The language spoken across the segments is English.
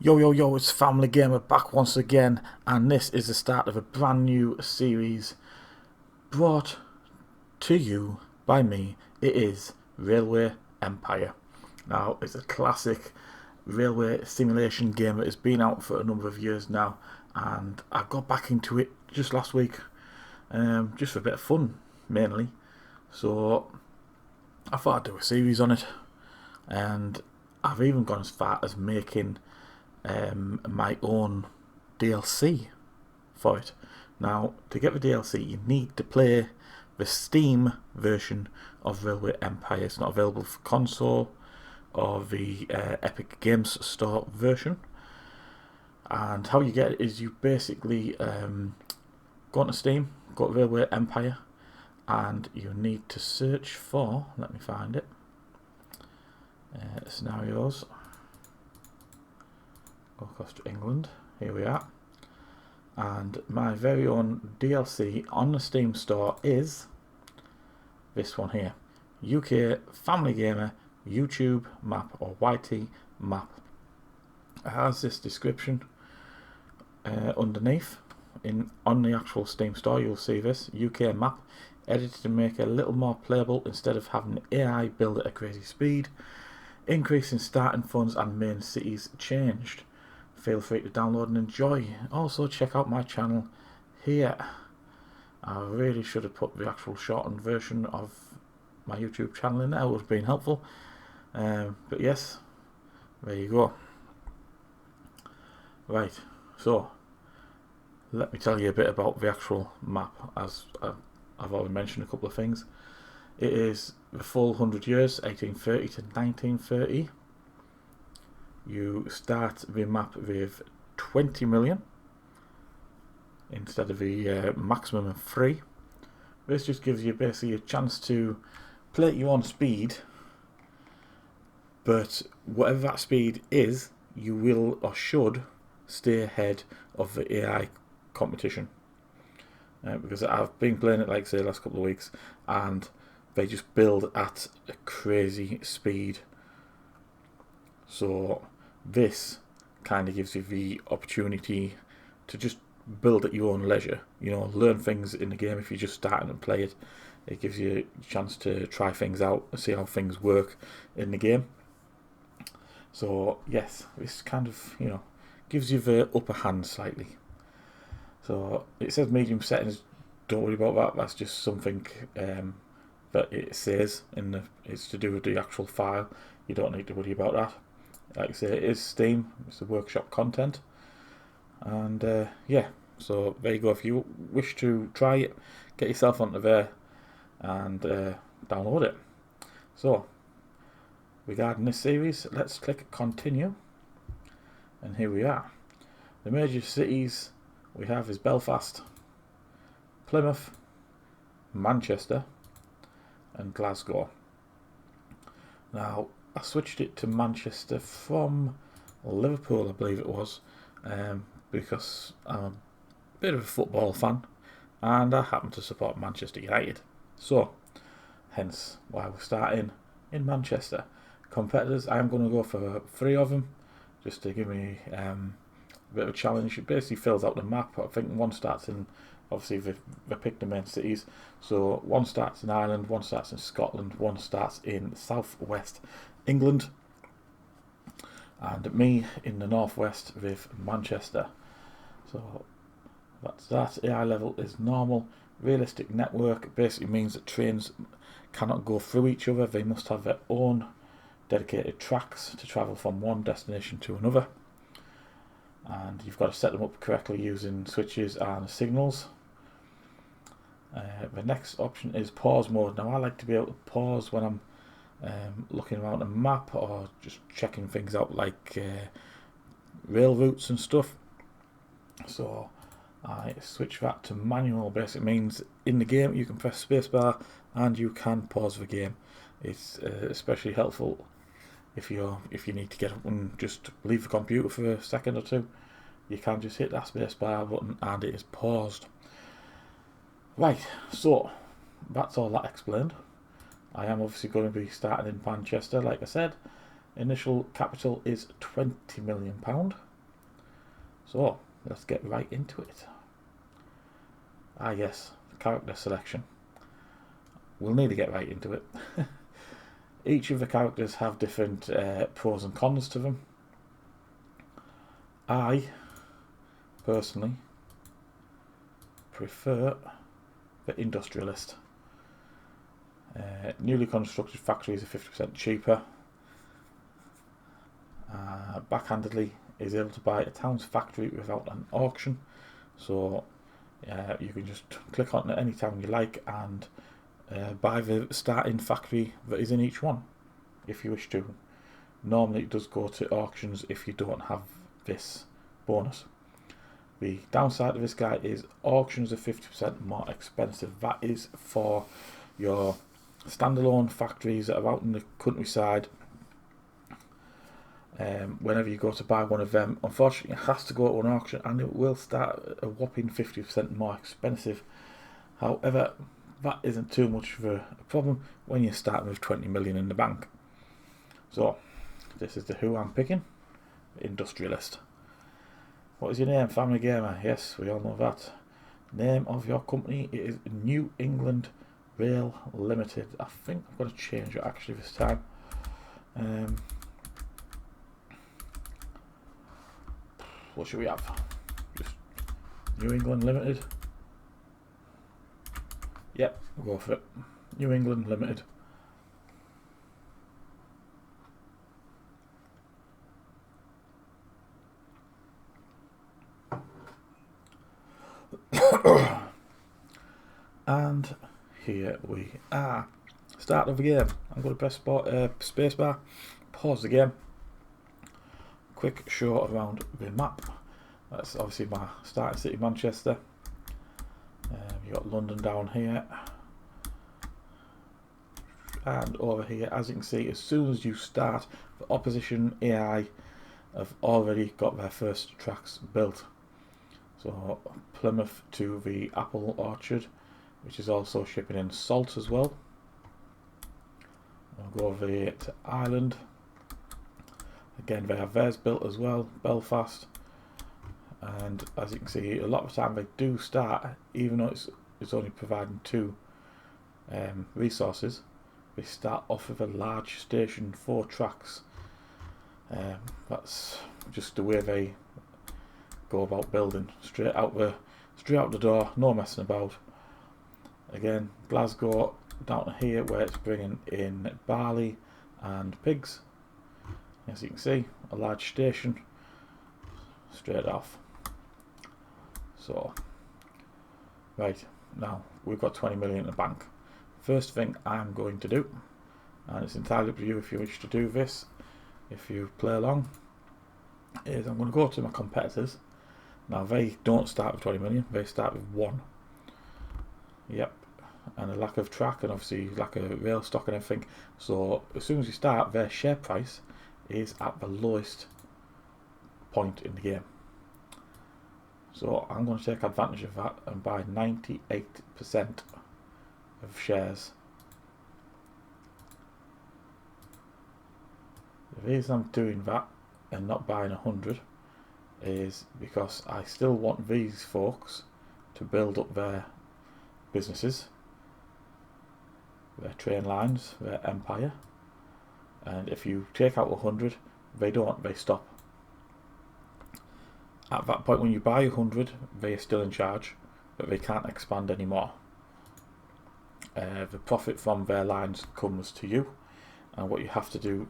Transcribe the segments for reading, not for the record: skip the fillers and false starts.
Yo yo yo, it's Family Gamer back once again, and this is the start of a brand new series brought to you by me. It is Railway Empire. Now, it's a classic railway simulation game that has been out for a number of years now, and I got back into it just last week, just for a bit of fun mainly. So I thought I'd do a series on it, and I've even gone as far as making my own DLC for it. Now, to get the DLC, you need to play the Steam version of Railway Empire. It's not available for console or the Epic Games Store version. And how you get it is you basically go onto Steam, go to Railway Empire, and you need to search for, let me find it, scenarios. Go across to England, here we are. And my very own DLC on the Steam store is this one here, UK Family Gamer YouTube map, or YT map. It has this description underneath. On the actual Steam store you'll see this UK map, edited to make it a little more playable instead of having AI build at a crazy speed. Increase in starting funds and main cities changed. Feel free to download and enjoy. Also check out my channel here. I really should have put the actual shortened version of my YouTube channel in there. It would have been helpful. But yes, there you go. Right, so let me tell you a bit about the actual map. As I've already mentioned a couple of things. It is the full 100 years, 1830 to 1930. You start the map with 20 million instead of the maximum of 3. This just gives you basically a chance to play at your own speed, but whatever that speed is, you will or should stay ahead of the AI competition. Because I've been playing it, like say, the last couple of weeks, and they just build at a crazy speed. So this kind of gives you the opportunity to just build at your own leisure. You know, learn things in the game if you're just starting to play it. It gives you a chance to try things out and see how things work in the game. So yes, this kind of, you know, gives you the upper hand slightly. So it says medium settings. Don't worry about that. That's just something that it says it's to do with the actual file. You don't need to worry about that. Like I say, it is Steam. It's the workshop content. And yeah, so there you go. If you wish to try it, get yourself onto there and download it. So regarding this series, let's click continue, and here we are. The major cities we have is Belfast, Plymouth, Manchester and Glasgow. Now, I switched it to Manchester from Liverpool, I believe it was, because I'm a bit of a football fan and I happen to support Manchester United. So, hence why we're starting in Manchester. Competitors, I'm going to go for 3 of them, just to give me a bit of a challenge. It basically fills out the map. I think one starts in, obviously they picked the main cities, so one starts in Ireland, one starts in Scotland, one starts in southwest England, and me in the northwest with Manchester. So that's that. AI level is normal. Realistic network basically means that trains cannot go through each other. They must have their own dedicated tracks to travel from one destination to another, and you've got to set them up correctly using switches and signals. The next option is pause mode. Now, I like to be able to pause when I'm looking around a map or just checking things out, like rail routes and stuff. So I switch that to manual. Basically means in the game you can press spacebar and you can pause the game. It's especially helpful if you need to get up and just leave the computer for a second or two. You can just hit that spacebar button and it is paused. Right, so that's all that explained. I am obviously going to be starting in Manchester, like I said. Initial capital is £20 million. So let's get right into it. Ah yes, character selection. We'll need to get right into it. Each of the characters have different pros and cons to them. I personally prefer the industrialist. Newly constructed factories are 50% cheaper. Backhandedly is able to buy a town's factory without an auction, so you can just click on any town you like and buy the starting factory that is in each one if you wish to. Normally it does go to auctions if you don't have this bonus. The downside of this guy is auctions are 50% more expensive. That is for your standalone factories that are out in the countryside. Whenever you go to buy one of them, unfortunately it has to go to an auction and it will start a whopping 50% more expensive. However, that isn't too much of a problem when you're starting with 20 million in the bank. So this is who I'm picking, industrialist. What is your name? FamilyGamer. Yes, we all know that. Name of your company is New England Rail Limited. I think I'm going to change it actually this time. What should we have? Just New England Limited. Yep, we'll go for it. New England Limited. And here we are. Start of the game. I'm going to press spacebar, pause the game. Quick show around the map. That's obviously my starting city, Manchester. You've got London down here. And over here, as you can see, as soon as you start, the opposition AI have already got their first tracks built. So Plymouth to the apple orchard, which is also shipping in salt as well. I'll go over here to Ireland. Again, they have theirs built as well, Belfast. And as you can see, a lot of the time they do start, even though it's only providing 2 resources, they start off with a large station, 4 tracks. That's just the way they go about building, straight out the door, no messing about. Again, Glasgow down to here where it's bringing in barley and pigs. As you can see, a large station straight off. So right, now we've got 20 million in the bank. First thing I'm going to do, and it's entirely up to you if you wish to do this, if you play along, is I'm going to go to my competitors. Now they don't start with 20 million, they start with 1. Yep, and a lack of track and obviously lack of rail stock and everything. So as soon as you start, their share price is at the lowest point in the game. So I'm going to take advantage of that and buy 98% of shares. The reason I'm doing that and not buying 100 is because I still want these folks to build up their businesses, their train lines, their empire. And if you take out 100, they don't, they stop. At that point when you buy 100, they are still in charge, but they can't expand anymore. The profit from their lines comes to you, and what you have to do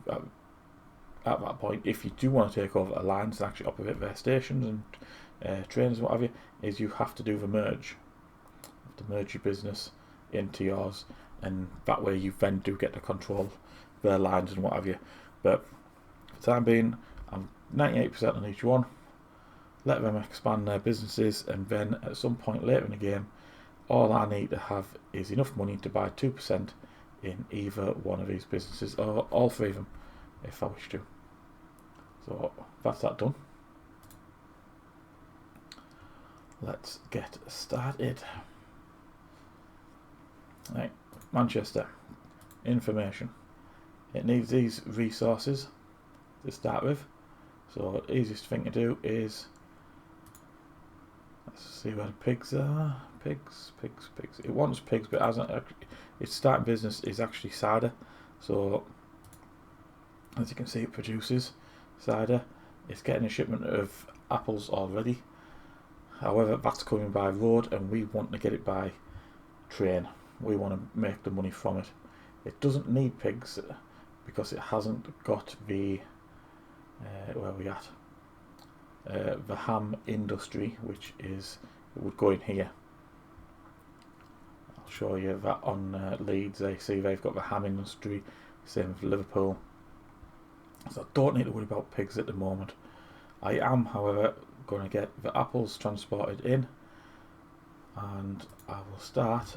at that point, if you do want to take over the lines and actually operate their stations and trains and what have you, is you have to do the merge. You have to merge your business into yours, and that way you then do get to control their lines and what have you. But for the time being, I'm 98% on each one. Let them expand their businesses, and then at some point later in the game, all I need to have is enough money to buy 2% in either one of these businesses, or all 3 of them if I wish to. So that's that done. Let's get started. Right, Manchester, information. It needs these resources to start with. So the easiest thing to do is Let's see where the pigs are. Pigs. It wants pigs, but it hasn't. Its starting business is actually cider. So, as you can see, it produces cider. It's getting a shipment of apples already. However, that's coming by road, and we want to get it by train. We want to make the money from it. It doesn't need pigs because it hasn't got the where are we at? The ham industry, which is, it would go in here. I'll show you that on Leeds. They see they've got the ham industry, same with Liverpool. So I don't need to worry about pigs at the moment. I am, however, going to get the apples transported in, and I will start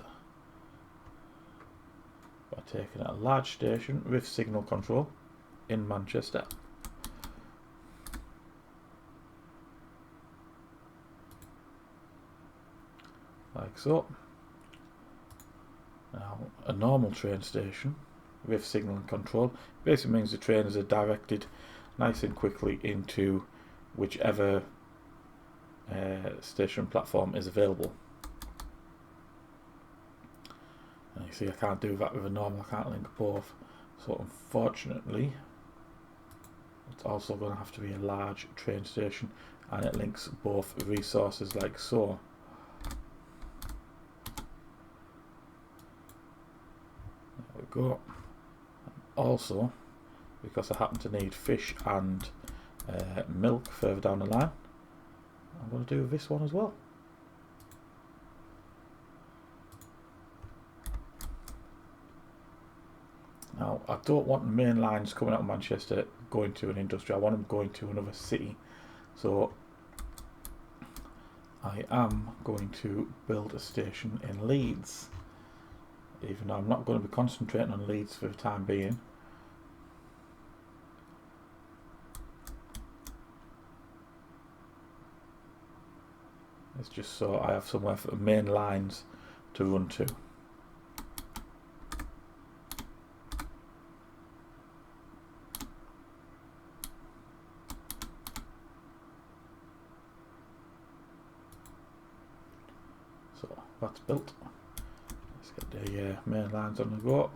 by taking a large station with signal control in Manchester. Like so. Now, a normal train station with signal and control basically means the trains are directed nice and quickly into whichever station platform is available. And you see I can't do that with a normal, I can't link both. So unfortunately, it's also going to have to be a large train station, and it links both resources like so. There we go. Also, because I happen to need fish and milk further down the line, I'm going to do this one as well. Now, I don't want the main lines coming out of Manchester going to an industry. I want them going to another city. So I am going to build a station in Leeds, even though I'm not going to be concentrating on Leeds for the time being. It's just so I have somewhere for the main lines to run to. So that's built. Let's get the main lines on the go.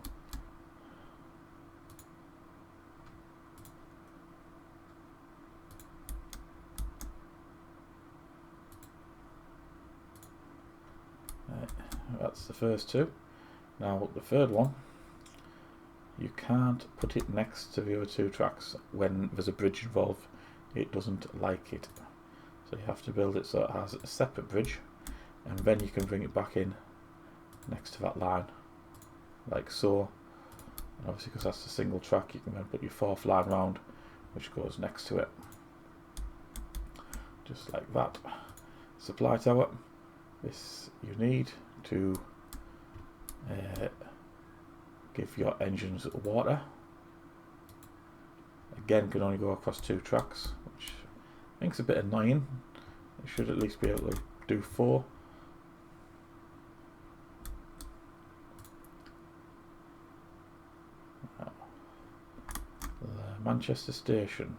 That's the first two. Now the third one, you can't put it next to the other two tracks when there's a bridge involved. It doesn't like it. So you have to build it so it has a separate bridge, and then you can bring it back in next to that line, like so. And obviously because that's a single track, you can then put your fourth line round, which goes next to it. Just like that. Supply tower. This you need to give your engines water. Again, can only go across two tracks, which I think is a bit annoying. It should at least be able to do 4. The Manchester station.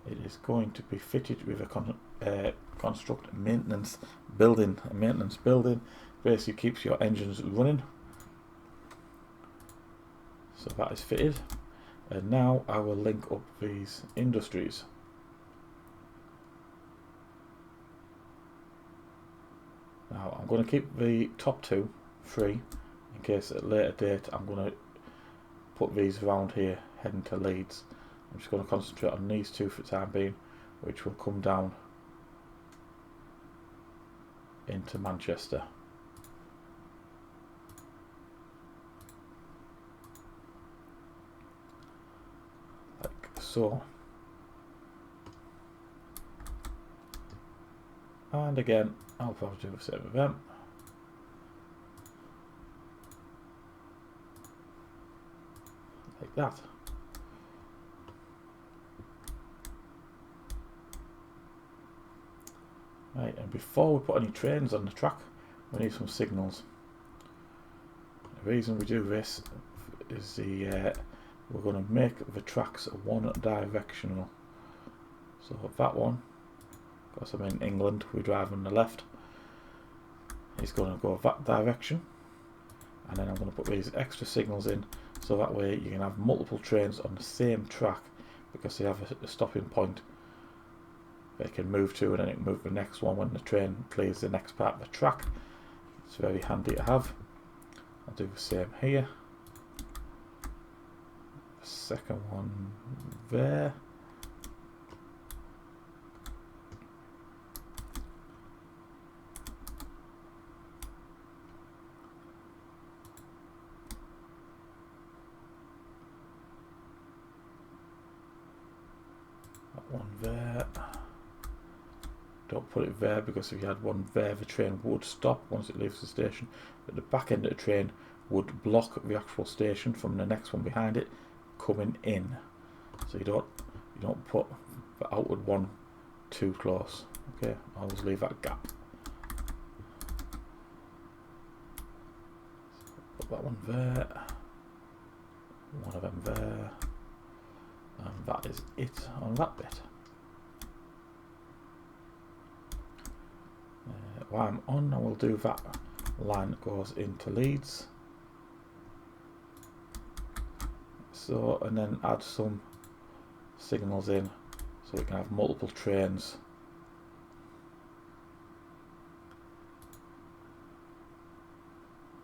It is going to be fitted with a construct maintenance building. A maintenance building basically keeps your engines running. So that is fitted. And now I will link up these industries. Now I'm going to keep the top 2 free in case at a later date I'm going to put these around here heading to Leeds. I'm just going to concentrate on these 2 for the time being, which will come down into Manchester. Like so. And again, I'll probably do the same with them. Like that. Right, and before we put any trains on the track, we need some signals. The reason we do this is we're going to make the tracks one directional. So that one because I'm in England, we drive on the left. It's going to go that direction, and then I'm going to put these extra signals in so that way you can have multiple trains on the same track because they have a stopping point they can move to, and then it can move to the next one when the train clears the next part of the track. It's very handy to have. I'll do the same here. The second one there. That one there. Don't put it there because if you had one there, the train would stop once it leaves the station, but the back end of the train would block the actual station from the next one behind it coming in. So you don't put the outward one too close. Okay, always leave that gap. Put that one there, one of them there, and that is it on that bit. While I'm on, I will do that line that goes into Leeds. So, and then add some signals in so we can have multiple trains.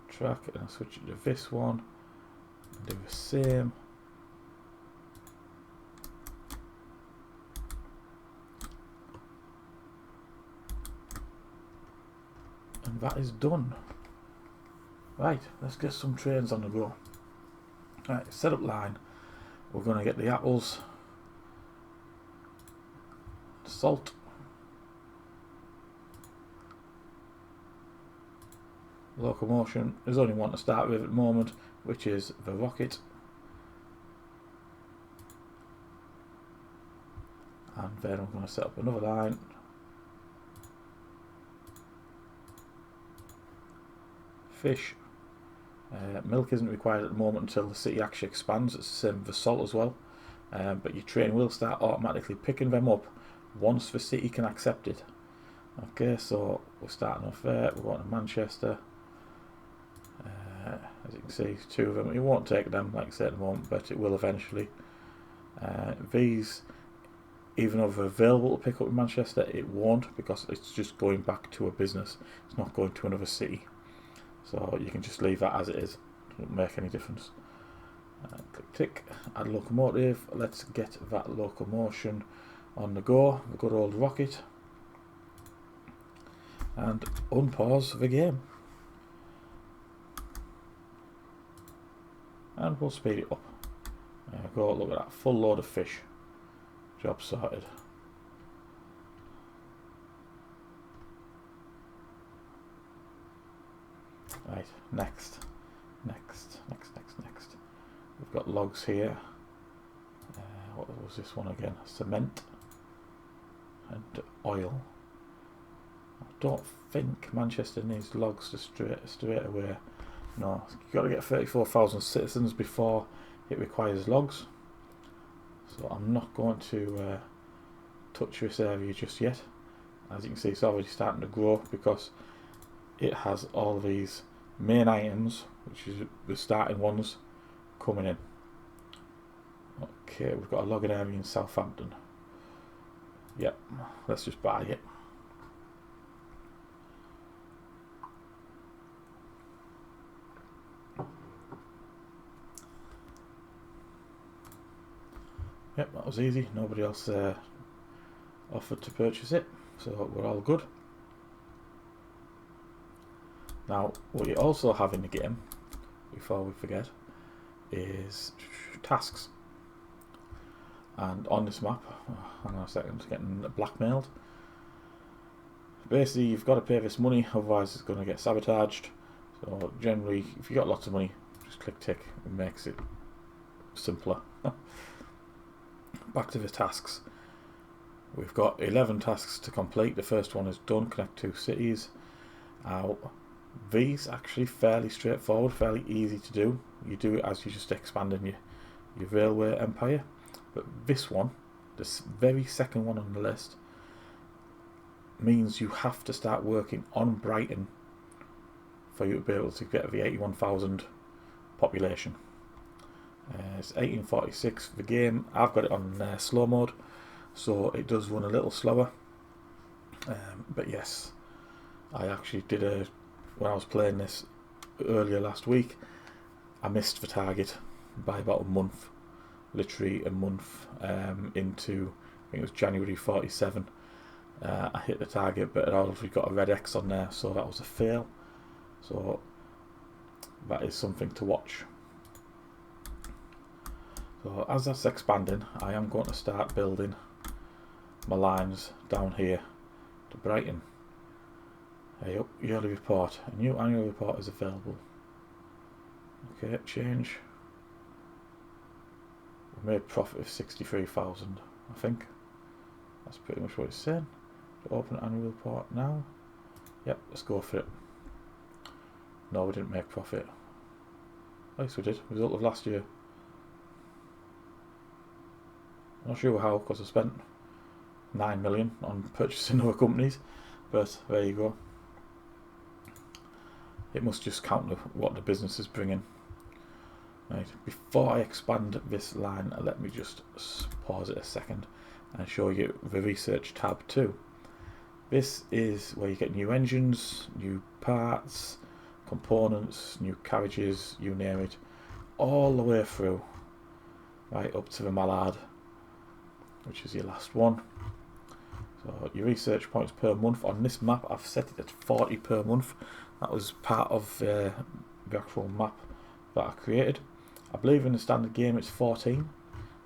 Track, and I'll switch it to this one and do the same. And that is done. Right, let's get some trains on the go. Right, set up line. We're going to get the apples, salt, locomotion. There's only one to start with at the moment, which is the rocket. And then I'm going to set up another line. Fish. Milk isn't required at the moment until the city actually expands. It's the same with the salt as well. But your train will start automatically picking them up once the city can accept it. Okay, so we're starting off there. We're going to Manchester. As you can see, 2 of them. It won't take them, like I said, at the moment, but it will eventually. These, even though they're available to pick up in Manchester, it won't because it's just going back to a business. It's not going to another city. So you can just leave that as it is. It won't make any difference. Click tick, add locomotive. Let's get that locomotion on the go. The good old rocket. And unpause the game. And we'll speed it up. Go look at that, full load of fish. Job sorted. Right, next. We've got logs here. What was this one again? Cement and oil. I don't think Manchester needs logs to straight away. No, you've got to get 34,000 citizens before it requires logs. So I'm not going to touch this area just yet. As you can see, it's already starting to grow because it has all these main items, which is the starting ones, coming in. Okay, we've got a logging area in Southampton. Yep, let's just buy it. Yep, that was easy. Nobody else offered to purchase it, so we're all good. Now, what you also have in the game, before we forget, is tasks. And on this map, hang on a second, getting blackmailed. Basically, you've got to pay this money, otherwise it's going to get sabotaged. So generally, if you've got lots of money, just click tick. It makes it simpler. Back to the tasks. We've got 11 tasks to complete. The first one is done, connect 2 cities. Now, these actually fairly straightforward, fairly easy to do. You do it as you're just expanding your railway empire. But this one, this very second one on the list, means you have to start working on Brighton for you to be able to get the 81,000 population. It's 1846 the game. I've got it on slow mode, so it does run a little slower. But yes, I actually did when I was playing this earlier last week, I missed the target by about a month, literally a month into, I think it was January 47. I hit the target, but it already got a red X on there, so that was a fail. So that is something to watch. So as that's expanding, I am going to start building my lines down here to Brighton. Hey up, yearly report. A new annual report is available. Okay, change. We made profit of 63,000, I think. That's pretty much what it's saying. To open annual report now. Yep, let's go for it. No, we didn't make profit. Yes, we did. Result of last year. Not sure how, because I spent 9 million on purchasing other companies, but there you go. It must just count what the business is bringing. Right, before I expand this line, let me just pause it a second and show you the research tab too. This is where you get new engines, new parts, components, new carriages, you name it, all the way through, right up to the Mallard, which is your last one. So your research points per month on this map, I've set it at 40 per month. That was part of the actual map that I created. I believe in the standard game it's 14.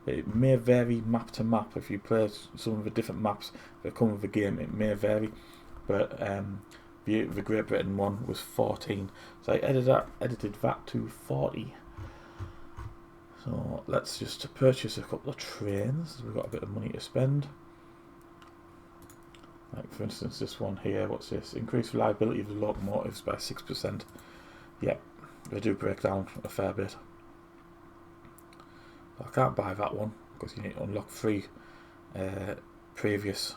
It may vary map to map. If you play some of the different maps that come with the game, it may vary. But the Great Britain one was 14. So I edited that to 40. So let's just purchase a couple of trains. We've got a bit of money to spend. Like for instance this one here, what's this? Increase reliability of the locomotives by 6%. Yep, they do break down a fair bit. I can't buy that one because you need to unlock 3 previous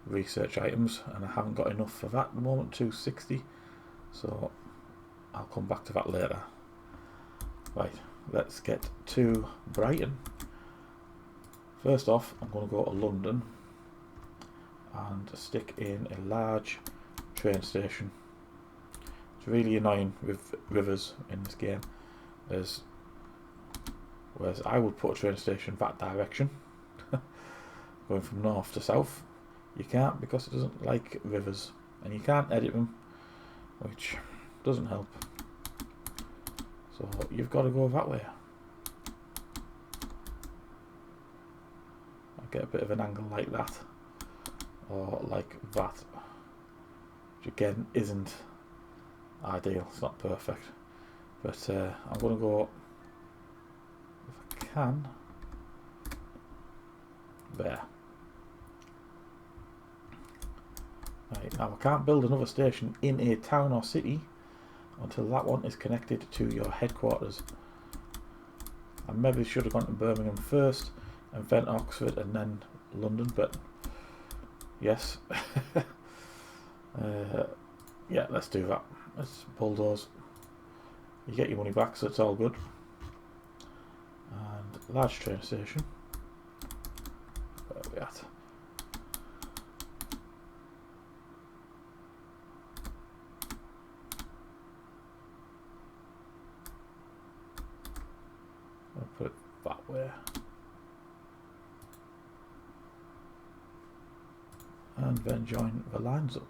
research items, and I haven't got enough for that at the moment, 260, so I'll come back to that later. Right, let's get to Brighton. First off, I'm going to go to London and stick in a large train station. It's really annoying with rivers in this game, whereas I would put a train station that direction, going from north to south. You can't, because it doesn't like rivers, and you can't edit them, which doesn't help. So you've got to go that way. I get a bit of an angle like that, or like that, which again isn't ideal, it's not perfect, but I'm going to go, if I can, there. Right, now I can't build another station in a town or city until that one is connected to your headquarters. I maybe should have gone to Birmingham first and then Oxford and then London, but yes. Yeah, let's do that. Let's bulldoze. You get your money back, so it's all good. And large train station. Where are we at? I'll put it that way. And then join the lines up.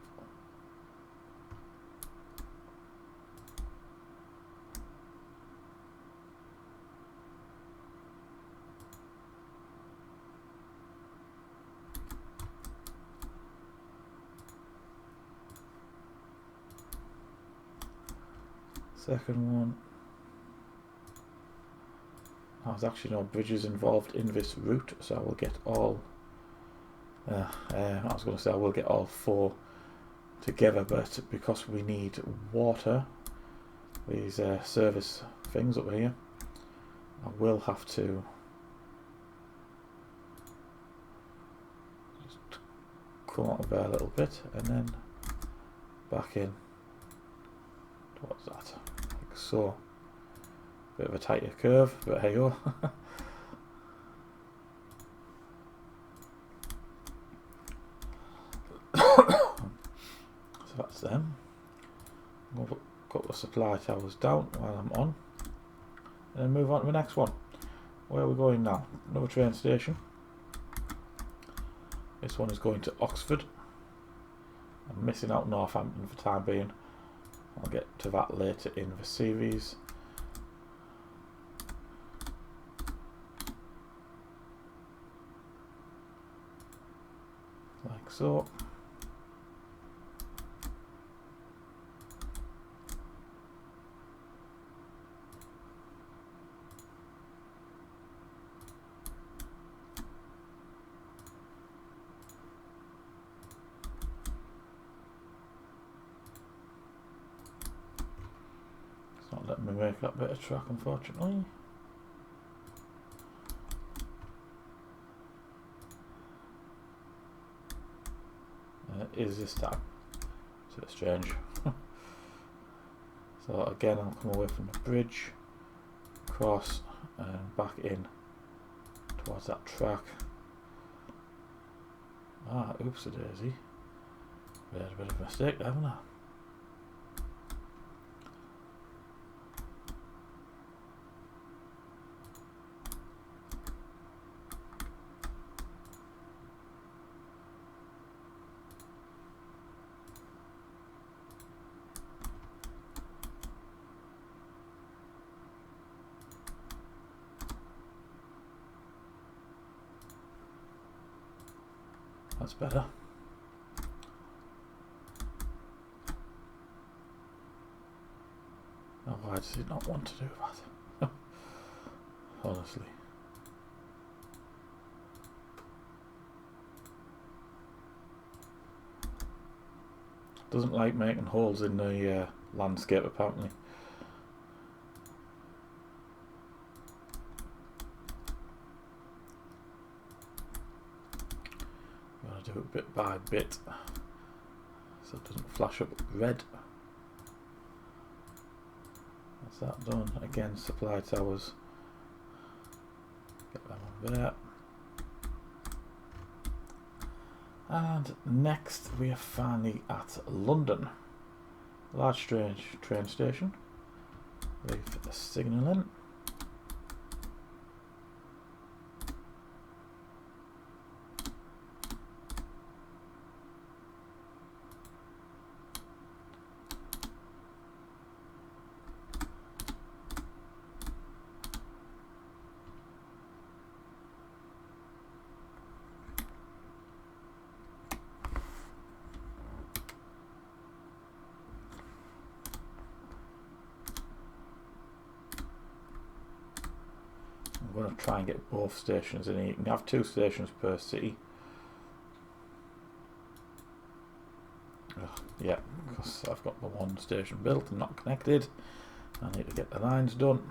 Second one. There's actually no bridges involved in this route, so I will get all I was going to say I will get all 4 together, but because we need water, these service things up here, I will have to just come out of there a little bit and then back in towards that, like so. Bit of a tighter curve, but hey ho. So that's them. I'm going to put a couple of supply towers down while I'm on, and then move on to the next one. Where are we going now? Another train station. This one is going to Oxford. I'm missing out Northampton for the time being. I'll get to that later in the series. Like so. It's not letting me make that bit of track, unfortunately. It is this time. It's a bit strange. So again, I'll come away from the bridge, across and back in towards that track. Ah, oopsie daisy. Made a bit of a mistake, haven't I? That's better. Oh, why does it not want to do that? Honestly. Doesn't like making holes in the landscape, apparently. Do it bit by bit so it doesn't flash up red. That's that done. Again, supply towers, get them on there. And next we are finally at London. Large train station with a signalling. I'm going to try and get both stations in here. You can have 2 stations per city. Yeah, because I've got the one station built and not connected. I need to get the lines done.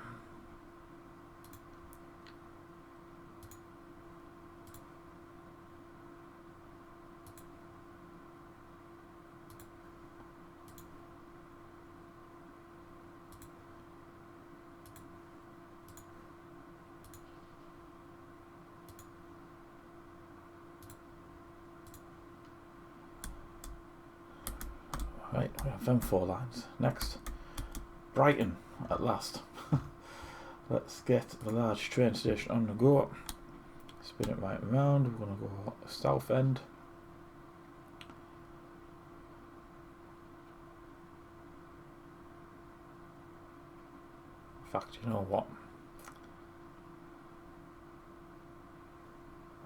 Right, we have them 4 lines. Next, Brighton, at last. Let's get the large train station on the go. Spin it right around. We're going to go south end. In fact, you know what?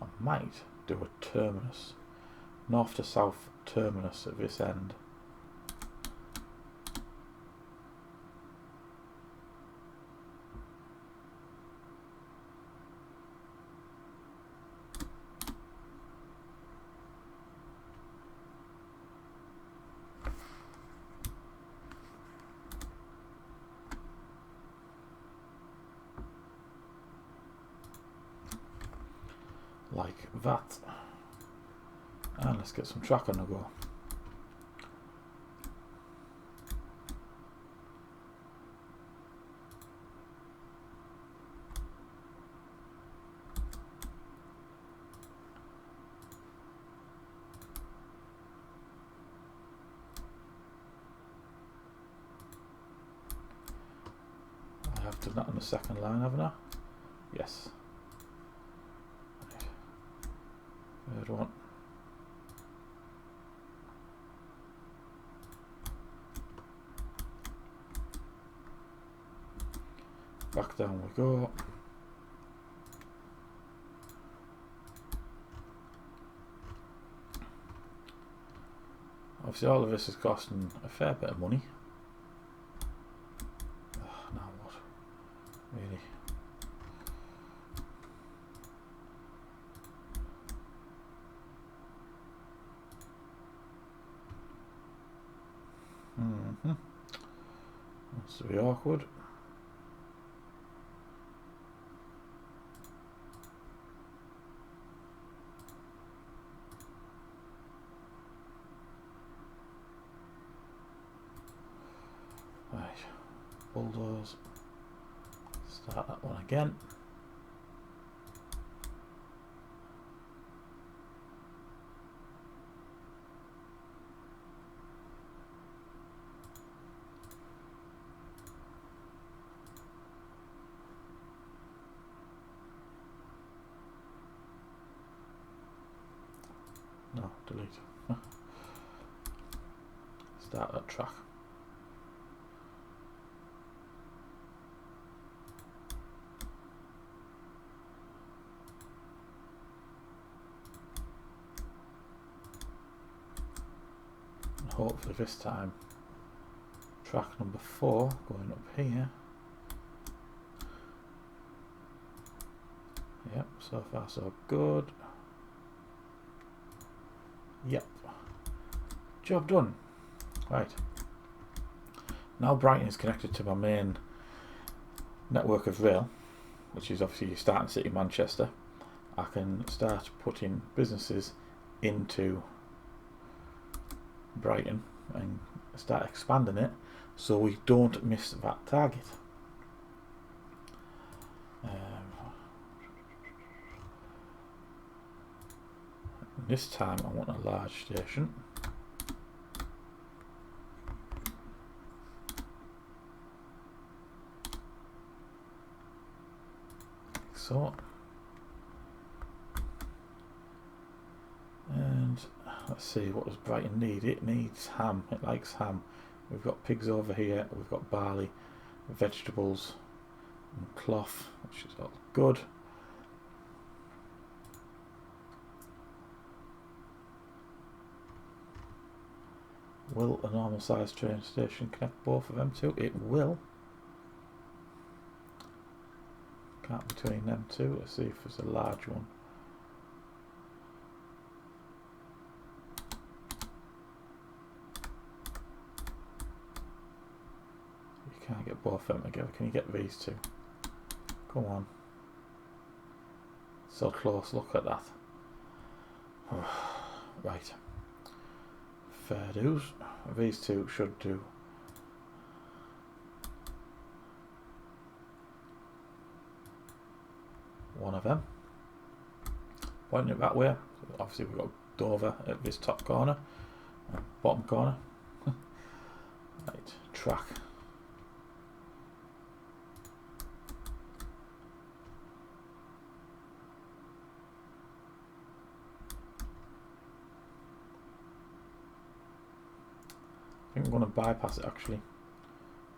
I might do a terminus. North to south terminus at this end. Like that, And let's get some track on the go. I have done that on the second line, haven't I? Yes. Third one. Back down we go. Obviously all of this is costing a fair bit of money. Now what? Really? That's to be awkward. Right, bulldoze. Start that one again. No, delete. Start that track. And hopefully this time track number 4 going up here. Yep, so far so good. Yep, job done. Right, now Brighton is connected to my main network of rail, which is obviously starting city Manchester. I can start putting businesses into Brighton and start expanding it so we don't miss that target. This time I want a large station. So, and let's see, what does Brighton need? It needs ham. It likes ham. We've got pigs over here. We've got barley, vegetables, and cloth, which is all good. Will a normal sized train station connect both of them two? It will. Can't between them two. Let's see if there's a large one. You can't get both of them together. Can you get these two? Come on. So close, look at that. Right. Fair dues. These two should do. One of them. Pointing it that way. So obviously we've got Dover at this top corner. And bottom corner. Right, track. I think I'm going to bypass it actually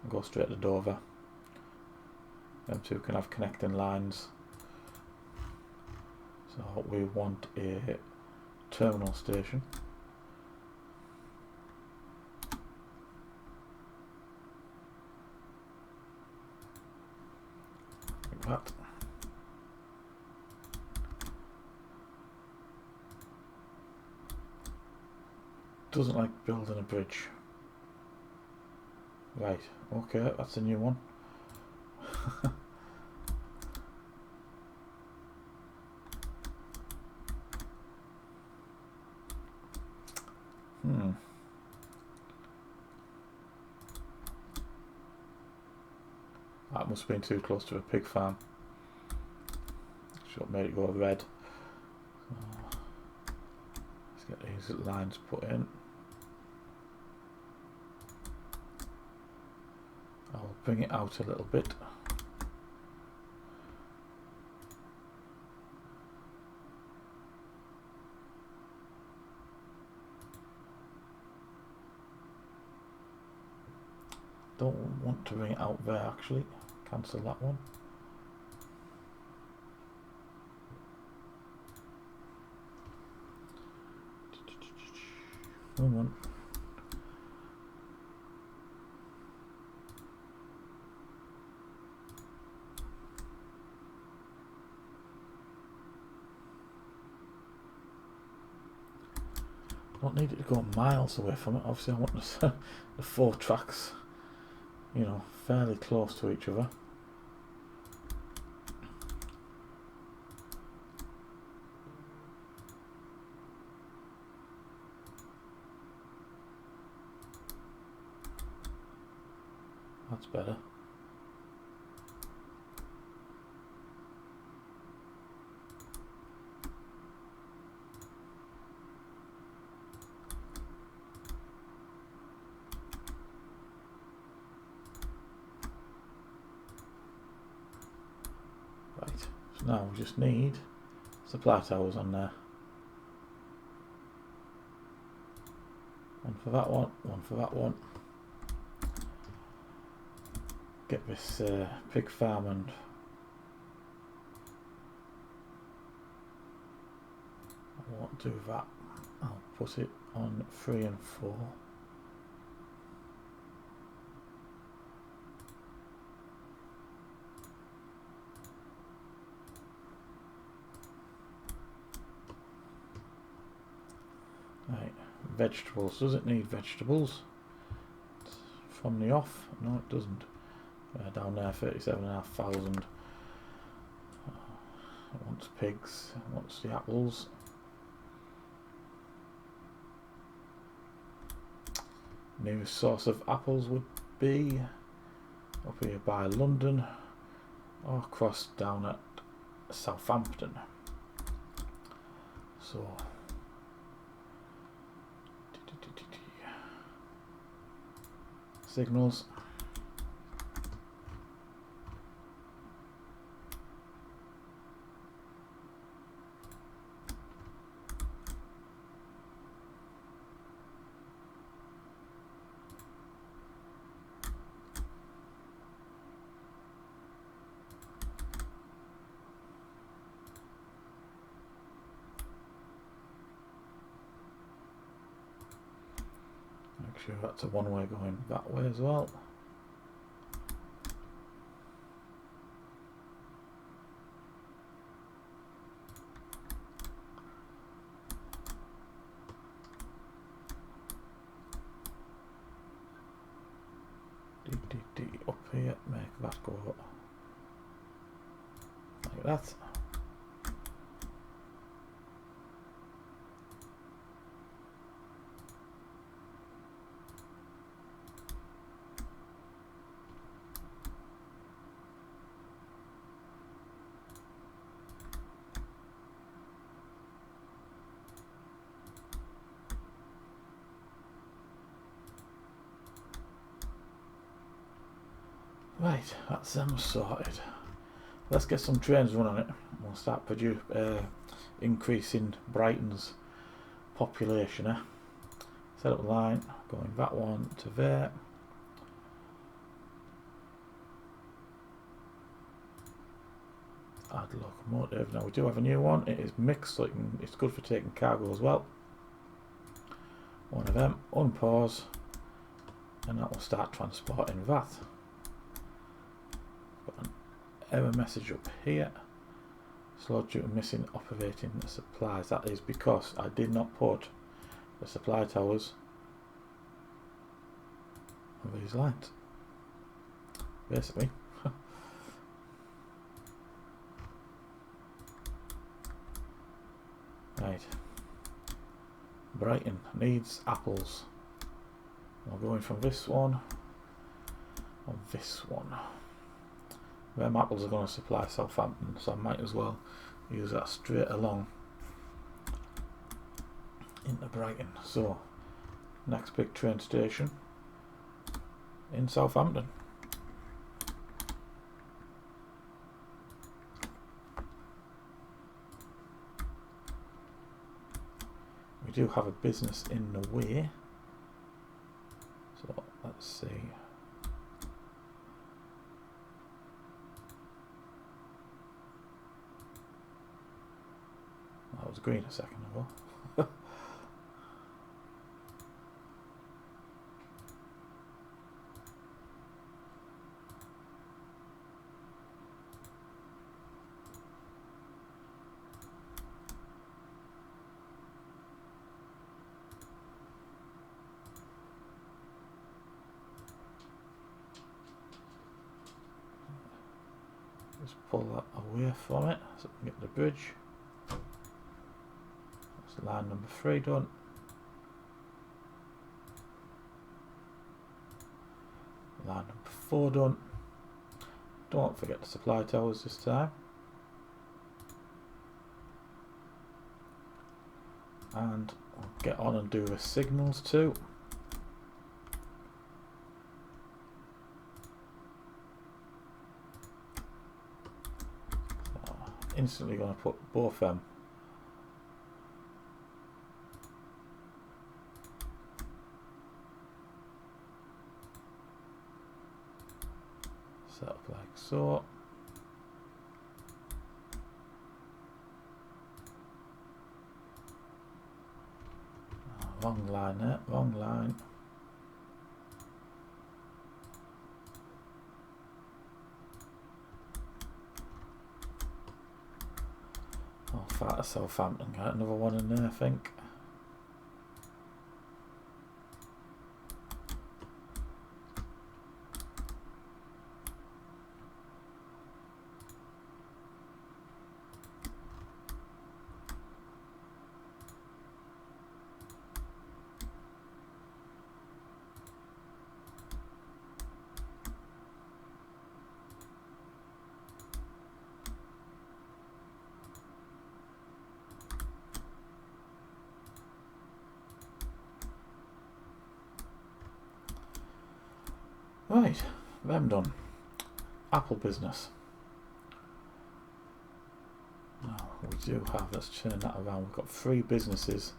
and go straight to Dover. Them two can have connecting lines. So we want a terminal station. Like that. Doesn't like building a bridge. Right, okay, that's a new one. That must have been too close to a pig farm. Should have made it go red. So, let's get these lines put in. I'll bring it out a little bit. Don't want to bring it out there actually. Cancel that one. Come on. I don't need it to go miles away from it. Obviously I want the 4 tracks, you know, fairly close to each other. That's better. Right, so now we just need supply towers on there. One for that one for that one. Get this pig farm, and I won't do that. I'll put it on 3 and 4. Right, vegetables. Does it need vegetables? From the off? No, it doesn't. Down there, 37,500. It wants pigs, it wants the apples. Nearest source of apples would be up here by London, or across down at Southampton. So signals. Make sure that's a one-way going that way as well. Up here, make that go up like that. Right, that's them sorted. Let's get some trains running on it. We'll start increasing Brighton's population. Set up line, going that one to there. Add locomotive. Now we do have a new one. It is mixed, so it's good for taking cargo as well. One of them. Unpause, and that will start transporting that. Got an error message up here. Slowed due to missing operating the supplies. That is because I did not put the supply towers on these lines. Basically. Right. Brighton needs apples. We're going from this one on this one. them apples are going to supply Southampton, so I might as well use that straight along into Brighton. So next big train station in Southampton. We do have a business in the way, so let's see. That was green a second ago. Just pull that away from it so we can get the bridge. That's line number 3 done. Line number 4 done. Don't forget the supply towers this time. And we'll get on and do the signals too. Instantly going to put both them set up like so. Wrong line there, wrong line. Oh, fat of Southampton, got another one in there, I think. Right, them done. Apple business. Now we do have, let's turn that around, we've got 3 businesses,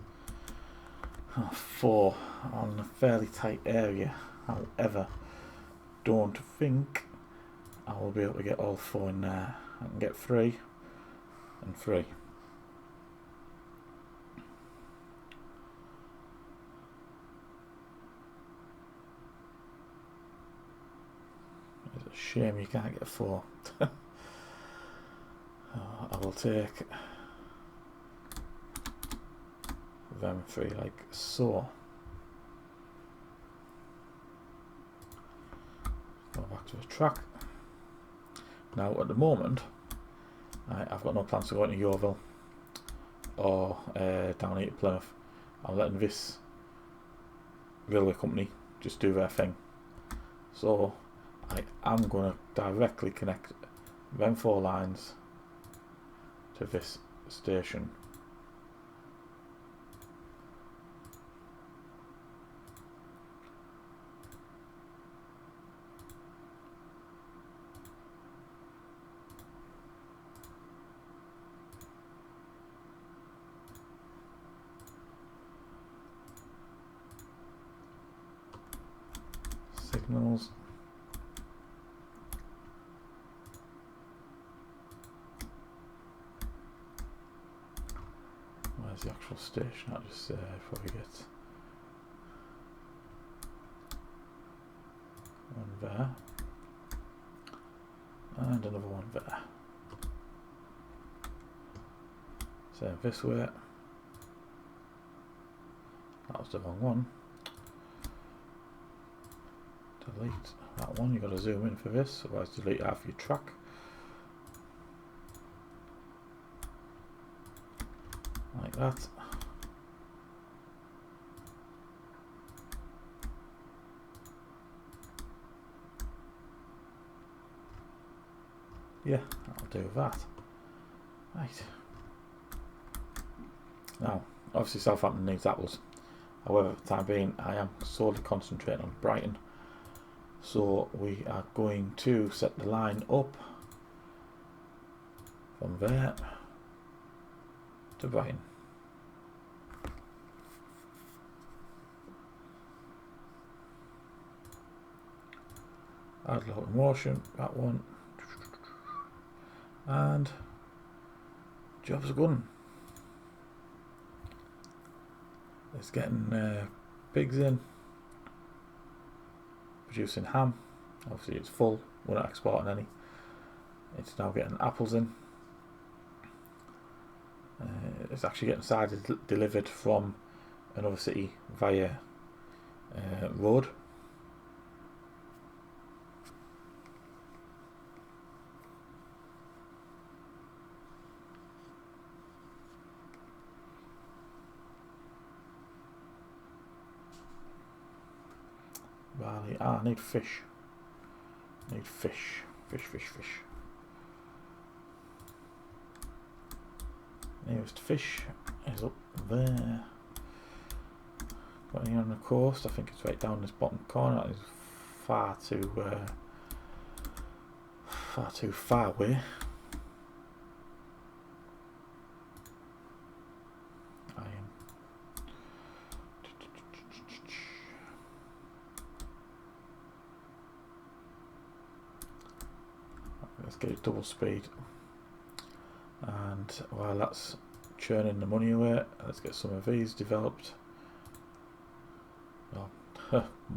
4 on a fairly tight area. However, don't think I will be able to get all 4 in there. I can get 3 and 3. It's a shame you can't get 4. I will take them 3 like so. Go back to the track. Now at the moment I've got no plans to go into Yeovil or down here to Plymouth. I'm letting this railway company just do their thing. So I am going to directly connect them 4 lines to this station. Signals. Where's the actual station? I'll just before we get one there and another one there. So this way. That was the wrong one. Delete that one. You've got to zoom in for this, otherwise delete half your track. Like that. yeah, I'll do that. Right. Now, obviously Southampton needs apples. However, for the time being, I am solely concentrating on Brighton. So we are going to set the line up from there to Brighton. Add locomotion, that one. And job's a good. It's getting pigs in, producing ham. Obviously it's full, we're not exporting any. It's now getting apples in. It's actually getting cider delivered from another city via road. Barley. I need fish. Need fish. Fish. Nearest fish is up there. Got any on the coast? I think it's right down this bottom corner. That is far too far away. Let's get it double speed, and while that's churning the money away, let's get some of these developed. Well,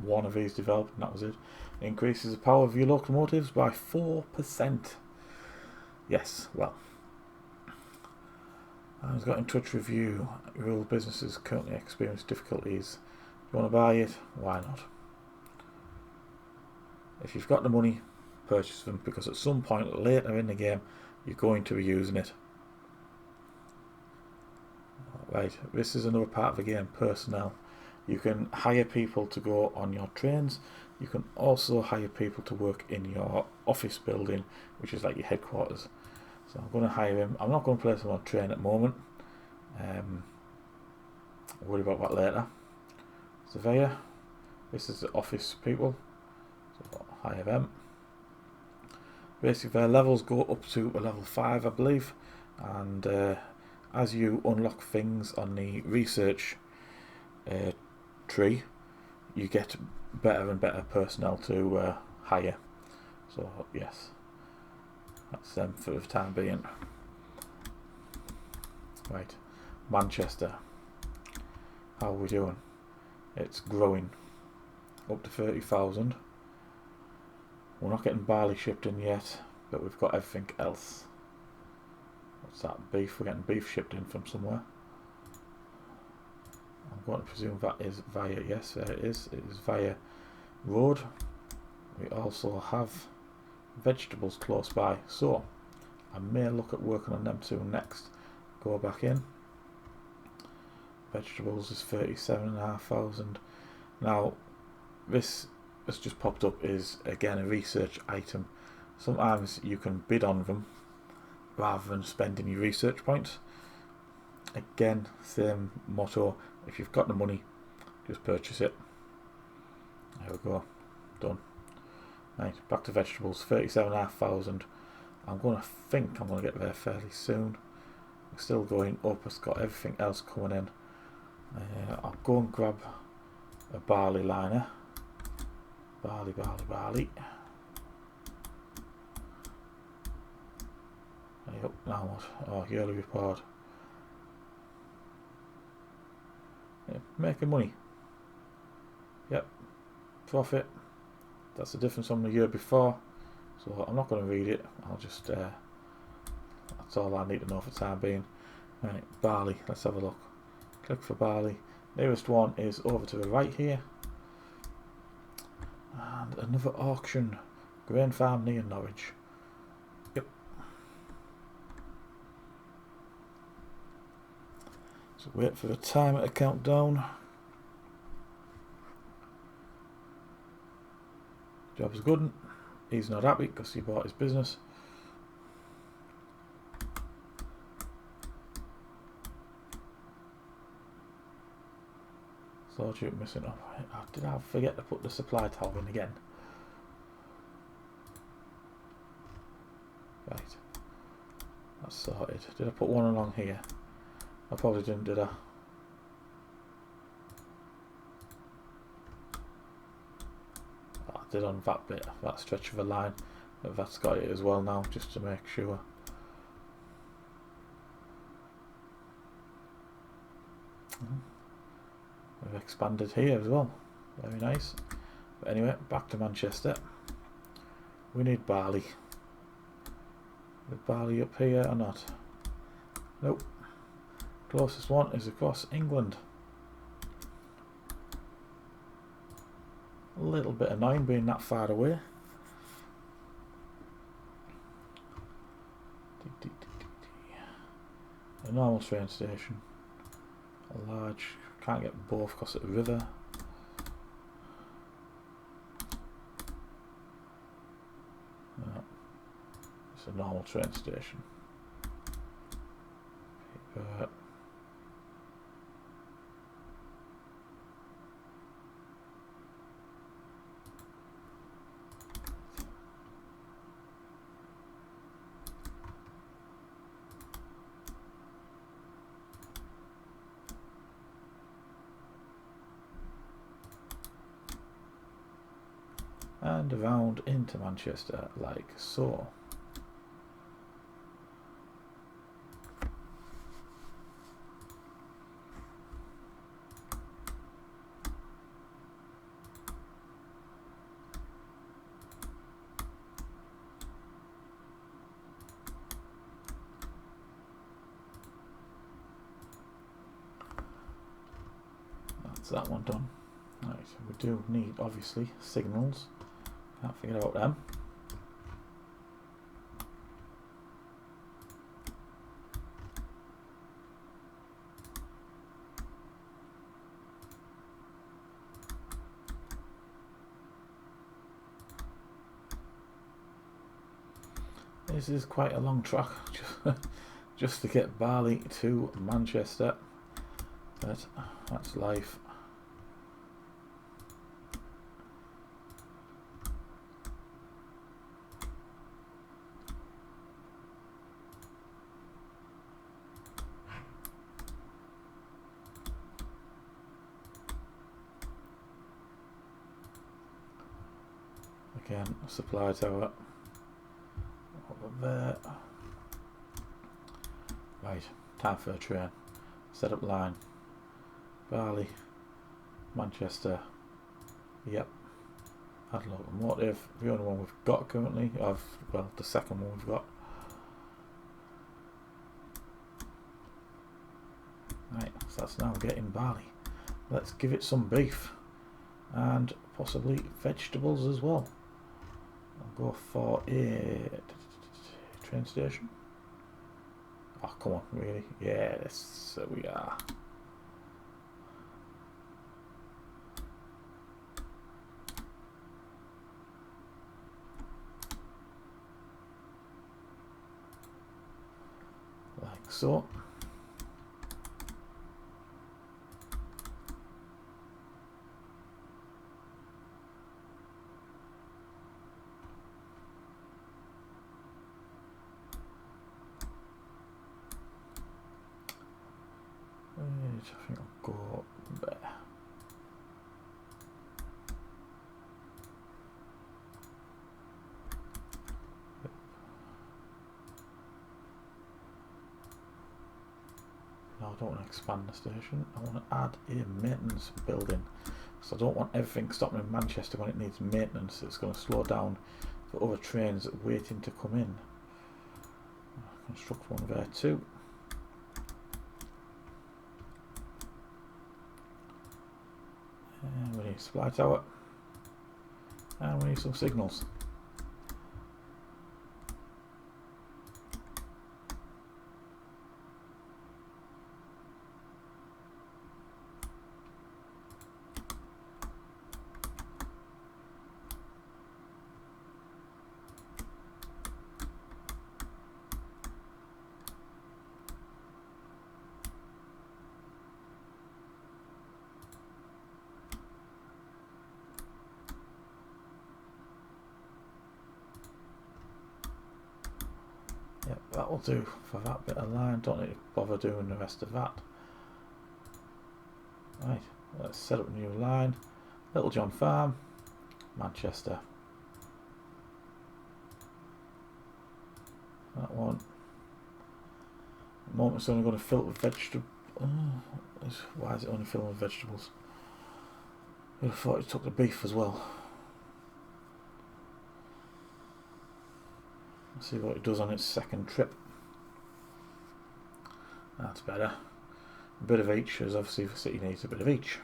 one of these developed, and that was it. Increases the power of your locomotives by 4%. Yes, well, I was got in touch with you. Rural businesses currently experience difficulties. You want to buy it? Why not? If you've got the money, purchase them, because at some point later in the game you're going to be using it. Right, this is another part of the game, personnel. You can hire people to go on your trains. You can also hire people to work in your office building, which is like your headquarters. So I'm going to hire him. I'm not going to place him on a train at the moment. I'll worry about that later. Surveyor. This is the office people. So I'll hire them. Basically their levels go up to a level 5, I believe, and as you unlock things on the research tree, you get better and better personnel to hire. So yes, that's them for the time being. Right, Manchester, how are we doing? It's growing up to 30,000. We're not getting barley shipped in yet, but we've got everything else. What's that? Beef? We're getting beef shipped in from somewhere. I'm going to presume that is via, yes, there it is. It is via road. We also have vegetables close by, so I may look at working on them too next. Go back in. Vegetables is 37,500. Now, this that's just popped up is again a research item. Sometimes you can bid on them rather than spending your research points. Again, same motto, if you've got the money, just purchase it. There we go, done. Right, back to vegetables, 37,500. I'm going to think I'm going to get there fairly soon. We're still going up, it's got everything else coming in. I'll go and grab a barley liner. Barley. Yep, now what? Oh, yearly report. Yeah, making money. Yep, profit. That's the difference from the year before. So I'm not going to read it. I'll just, that's all I need to know for the time being. Right, barley, let's have a look. Click for barley. Nearest one is over to the right here. And another auction. Grain farm near Norwich. Yep. So wait for the timer to count down. Job's good. He's not happy because he bought his business. Slow tube missing. Oh, did I forget to put the supply valve in again? Right. That's sorted. Did I put one along here? I probably didn't, did I? I did on that bit, that stretch of a line. But that's got it as well now, just to make sure. We've expanded here as well. Very nice. But anyway, back to Manchester. We need barley. Is barley up here or not? Nope. Closest one is across England. A little bit annoying being that far away. A normal train station. A large, can't get both because of the river. No. It's a normal train station. And around into Manchester like so. That's that one done. Right, so we do need obviously signals. Can't forget about them. This is quite a long track just to get barley to Manchester, but that's life. Again, supply tower over there. Right, time for a train. Set up line. Barley, Manchester. Yep. Add locomotive. The only one we've got currently. Well, the second one we've got. Right, so that's now getting barley. Let's give it some beef and possibly vegetables as well. I'll go for a train station. Oh, come on, really? Yes, so we are. Like so. I think I'll go there. No, I don't want to expand the station. I want to add a maintenance building. So I don't want everything stopping in Manchester when it needs maintenance. It's going to slow down for other trains waiting to come in. I'll construct one there too. And we need a supply tower. And we need some signals. Yep, that will do for that bit of line. Don't need to bother doing the rest of that. Right, let's set up a new line. Little John Farm, Manchester. That one. At the moment it's only going to filter vegetables. Why is it only filling with vegetables? I thought it took the beef as well. Let's see what it does on its second trip. That's better. A bit of each, as obviously the city needs a bit of each.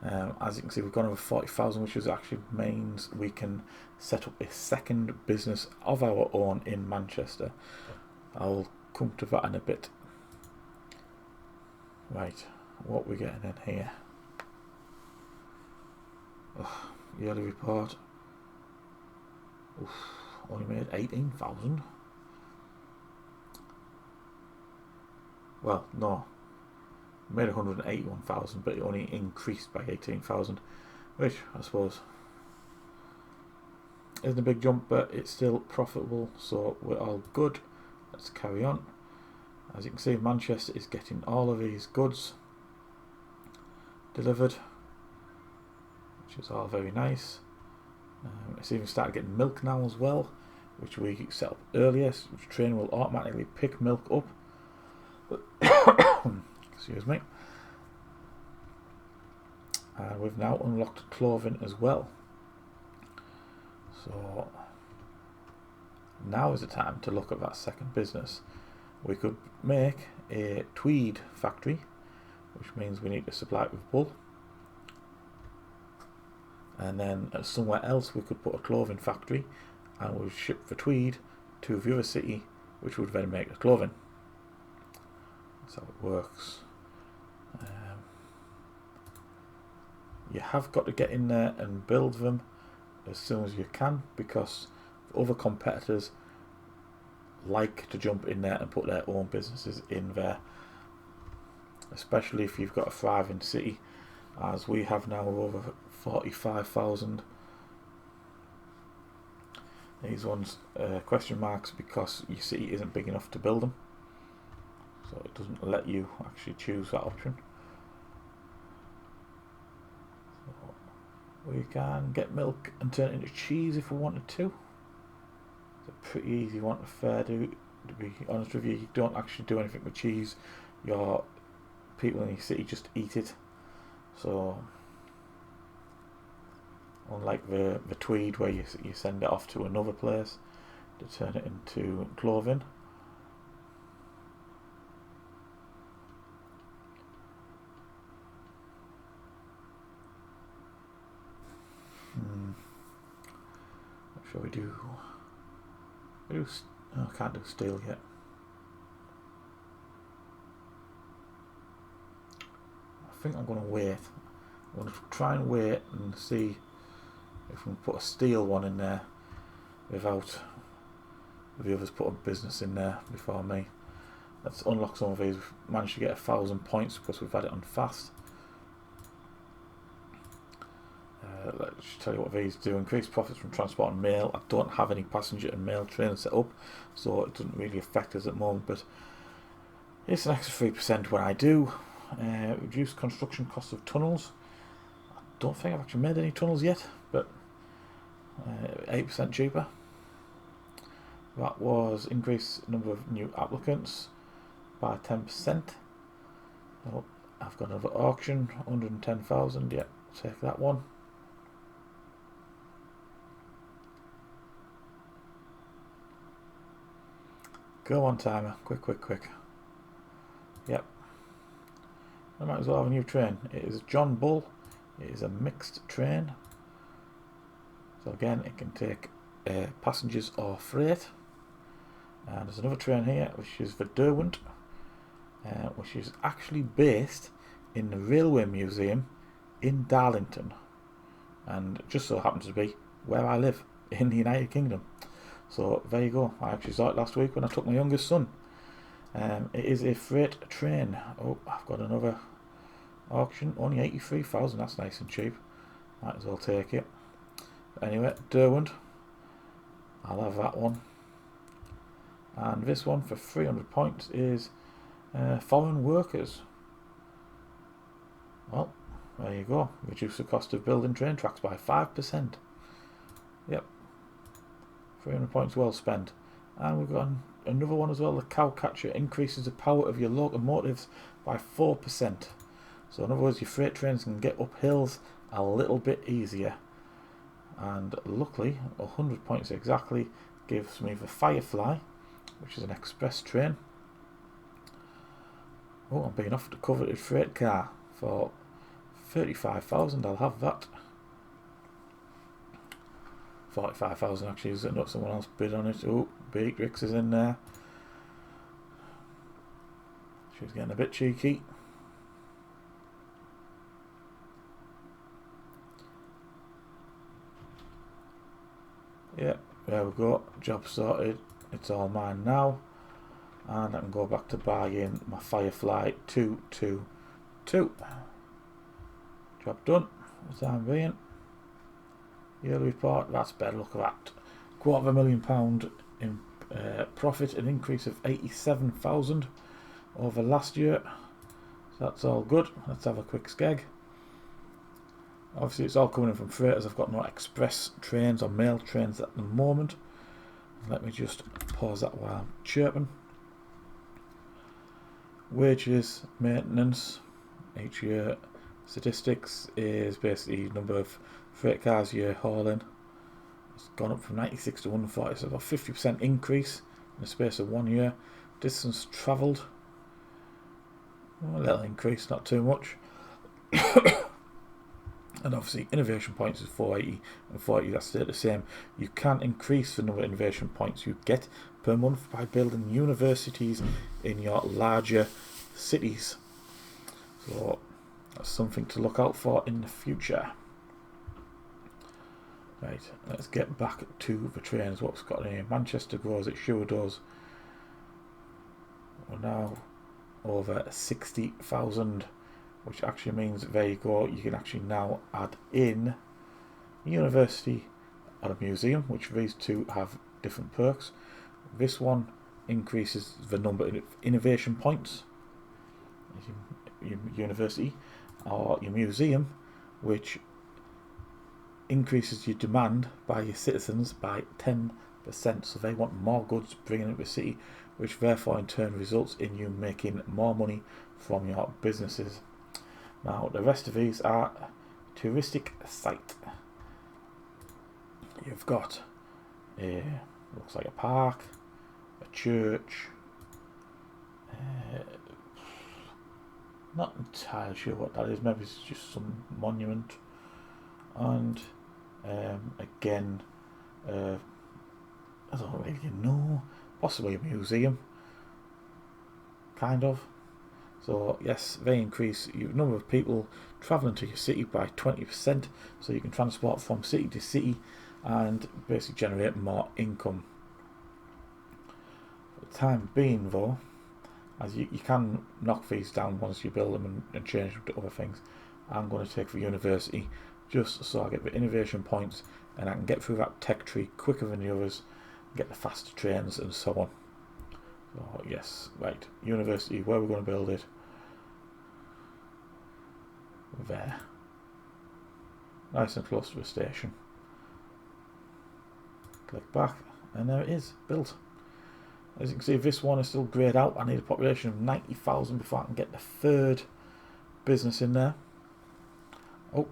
As you can see, we've gone over 40,000, which actually means we can set up a second business of our own in Manchester. I'll come to that in a bit. Right, what we're getting in here. Yearly report. Only made 18,000. Well, no. Made 181,000, but it only increased by 18,000, which I suppose isn't a big jump, but it's still profitable, so we're all good. Let's carry on. As you can see, Manchester is getting all of these goods delivered, which is all very nice. It's even started getting milk now as well, which we set up earlier, which train will automatically pick milk up. Excuse me. And we've now unlocked clothing as well. So now is the time to look at that second business. We could make a Tweed Factory, which means we need to supply it with wool. And then somewhere else we could put a clothing factory, and we'll ship the tweed to the other city, which would then make the clothing. That's how it works. You have got to get in there and build them as soon as you can, because other competitors like to jump in there and put their own businesses in there, especially if you've got a thriving city, as we have now over 45,000. These ones question marks because your city isn't big enough to build them, so it doesn't let you actually choose that option. So we can get milk and turn it into cheese if we wanted to. It's a pretty easy one to do. To be honest with you, you don't actually do anything with cheese. Your people in your city just eat it. So unlike the tweed, where you send it off to another place to turn it into clothing. What shall we do? I can't do steel yet. I think I'm going to wait. I'm going to try and wait and see if we can put a steel one in there without the others put a business in there before me. Let's unlock some of these. We've managed to get 1,000 points because we've had it on fast. Let's tell you what these do. Increase profits from transport and mail. I don't have any passenger and mail trains set up, so it doesn't really affect us at the moment, but it's an extra 3% when I do. Reduce construction costs of tunnels. I don't think I've actually made any tunnels yet, but 8% cheaper. That was increase number of new applicants by 10%. Oh, I've got another auction, 110,000. Yeah, take that one. Go on, timer. Quick, quick, quick. Yep. I might as well have a new train. It is John Bull. It is a mixed train. So again, it can take passengers or freight. And there's another train here, which is for Derwent, which is actually based in the Railway Museum in Darlington. And it just so happens to be where I live in the United Kingdom. So there you go. I actually saw it last week when I took my youngest son. It is a freight train. Oh, I've got another auction. Only 83,000. That's nice and cheap. Might as well take it. Anyway, Derwent. I'll have that one. And this one for 300 points is foreign workers. Well, there you go. Reduce the cost of building train tracks by 5%. Yep. 300 points well spent. And we've got another one as well. The cow catcher increases the power of your locomotives by 4%. So in other words, your freight trains can get up hills a little bit easier. And luckily, 100 points exactly gives me the Firefly, which is an express train. Oh, I'm being offered a coveted freight car for 35,000. I'll have that. 45,000 actually, is it not? Someone else bid on it. Oh, Beatrix is in there. She's getting a bit cheeky. Yeah, there we go. Job sorted. It's all mine now. And I can go back to buying my Firefly 222. Job done. For the time being. Yearly report, that's better. Look at that. £250,000 in profit, an increase of 87,000 over last year. So that's all good. Let's have a quick skeg. Obviously it's all coming in from freighters. I've got no express trains or mail trains at the moment. Let me just pause that while I'm chirping. Wages, maintenance, each year. Statistics is basically number of freight cars you're hauling. It's gone up from 96 to 140, so about 50% increase in the space of 1 year. Distance travelled, a little increase, not too much. And obviously innovation points is 480 and 480, that stay the same. You can increase the number of innovation points you get per month by building universities in your larger cities. So that's something to look out for in the future. Right, let's get back to the trains. What's got in here? Manchester grows, it sure does. We're now over 60,000, which actually means, there you go, you can actually now add in a university or a museum, which these two have different perks. This one increases the number of innovation points, your university, or your museum, which increases your demand by your citizens by 10%. So they want more goods bringing into the city, which therefore in turn results in you making more money from your businesses. Now the rest of these are touristic site. You've got a, looks like a park, a church, not entirely sure what that is, maybe it's just some monument, and again, I don't really know, possibly a museum, kind of. So yes, they increase your number of people travelling to your city by 20%, so you can transport from city to city and basically generate more income. For the time being though, as you can knock these down once you build them and change them to other things, I'm going to take the university just so I get the innovation points and I can get through that tech tree quicker than the others, get the faster trains and so on. So yes, right, university, where are we going to build it? There. Nice and close to a station. Click back and there it is, built. As you can see, this one is still greyed out. I need a population of 90,000 before I can get the third business in there. Oh,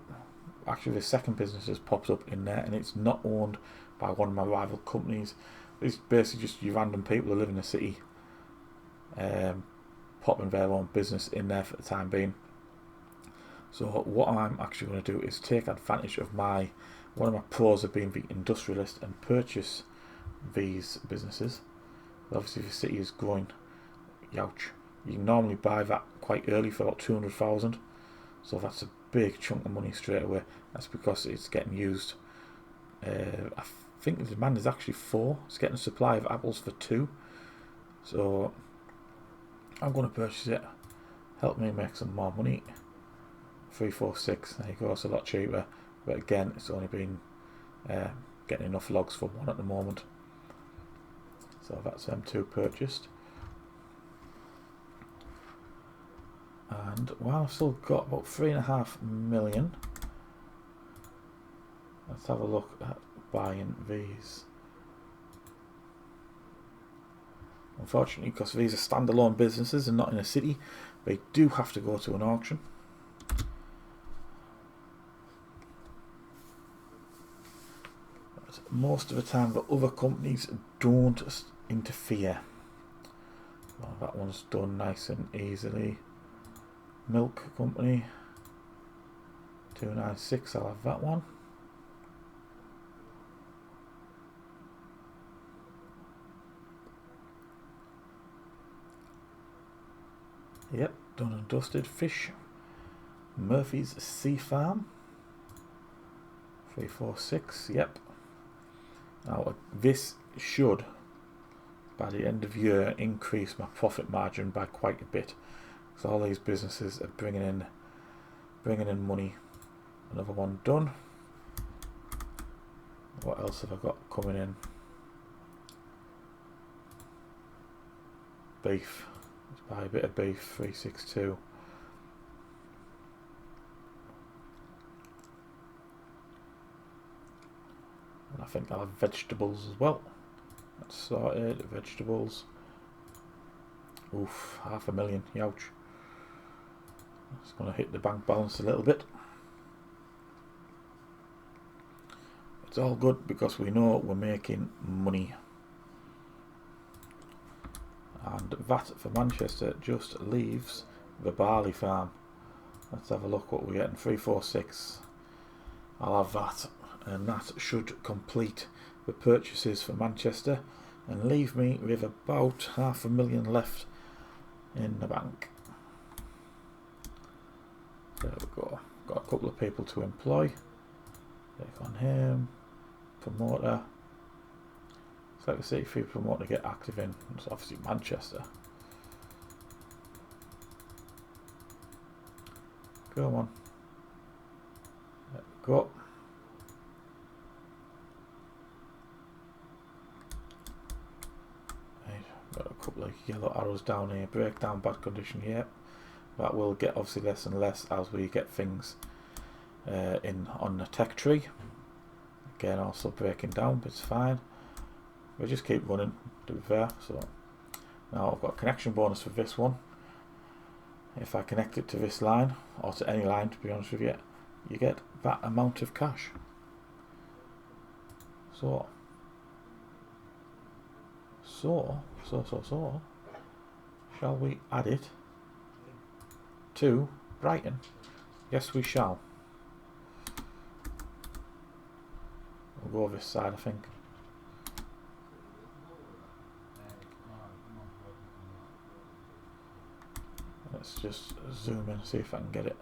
actually the second business has popped up in there and it's not owned by one of my rival companies. It's basically just you random people who live in the city popping their own business in there for the time being. So what I'm actually going to do is take advantage of one of my pros of being the industrialist and purchase these businesses. Obviously the city is growing, youch. You can normally buy that quite early for about 200,000, so that's a big chunk of money straight away. That's because it's getting used. I think the demand is actually 4. It's getting a supply of apples for 2, so I'm going to purchase it. Help me make some more money. 346, there you go, it's a lot cheaper, but again it's only been getting enough logs for one at the moment. So that's them two purchased. And while I've still got about 3.5 million, let's have a look at buying these. Unfortunately, because these are standalone businesses and not in a city, they do have to go to an auction. But most of the time, the other companies don't interfere. Well, that one's done nice and easily. Milk company, 296, I'll have that one. Yep, done and dusted. Fish, Murphy's Sea Farm, 346, yep. Now this should, by the end of year, increase my profit margin by quite a bit. So all these businesses are bringing in money. Another one done. What else have I got coming in? Beef. Let's buy a bit of beef. 362. And I think I'll have vegetables as well. That's sorted. Vegetables. Oof, 500,000. Youch. It's going to hit the bank balance a little bit. It's all good because we know we're making money. And that for Manchester just leaves the barley farm. Let's have a look what we're getting. 346. I'll have that, and that should complete the purchases for Manchester and leave me with about 500,000 left in the bank. There we go. Got a couple of people to employ. Click on him. Promoter. It's like the City Food promoter to get active in. It's obviously Manchester. Go on. There we go. Right, got a couple of yellow arrows down here. Breakdown, bad condition here. That will get obviously less and less as we get things in on the tech tree. Again, also breaking down, but it's fine. We just keep running, to be fair. So now I've got a connection bonus for this one. If I connect it to this line, or to any line, to be honest with you, you get that amount of cash. So shall we add it to Brighton? Yes, we shall. We'll go this side, I think. Let's just zoom in and see if I can get it.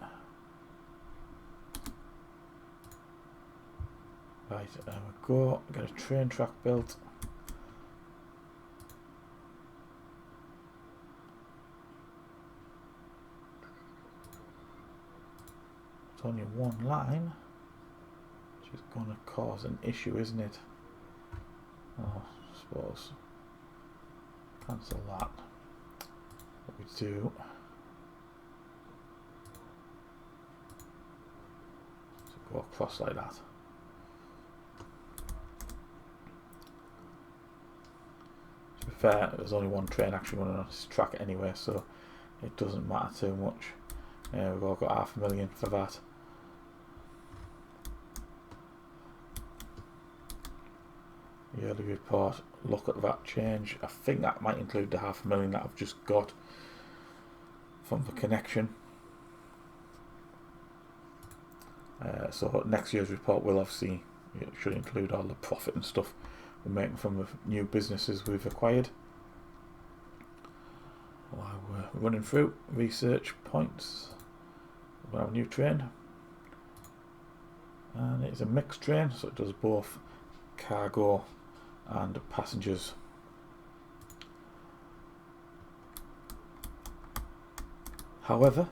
Right, there we go. Get a train track built. It's only one line, which is going to cause an issue, isn't it? Oh, I suppose. Cancel that. What we do. Go across like that. To be fair, there's only one train actually running on this track anyway, so it doesn't matter too much. We've all got 500,000 for that. Yearly report, look at that change. I think that might include the 500,000 that I've just got from the connection. So next year's report will obviously, it should include all the profit and stuff we're making from the new businesses we've acquired. While we're running through research points, we've got a new train, and it's a mixed train, so it does both cargo and passengers. However,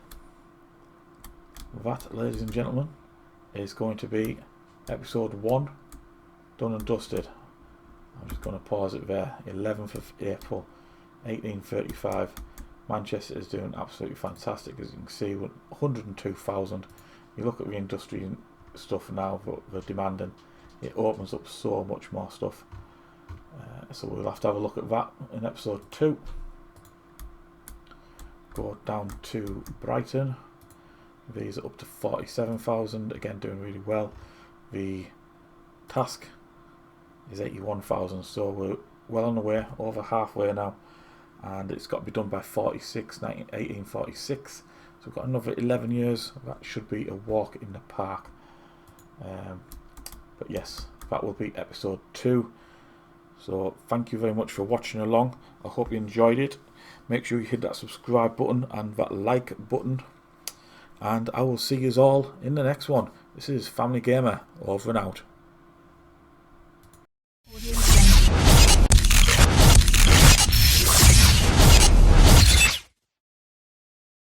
that, ladies and gentlemen, is going to be episode 1 done and dusted. I'm just going to pause it there. 11th of April 1835. Manchester is doing absolutely fantastic, as you can see, with 102,000. You look at the industry and stuff now that they're demanding, it opens up so much more stuff. So we'll have to have a look at that in episode 2. Go down to Brighton. These are up to 47,000, again doing really well. The task is 81,000, so we're well on the way, over halfway now, and it's got to be done by 1846. So we've got another 11 years. That should be a walk in the park. But yes, that will be episode 2. So thank you very much for watching along. I hope you enjoyed it. Make sure you hit that subscribe button and that like button, and I will see you all in the next one. This is FamilyGamer, over and out.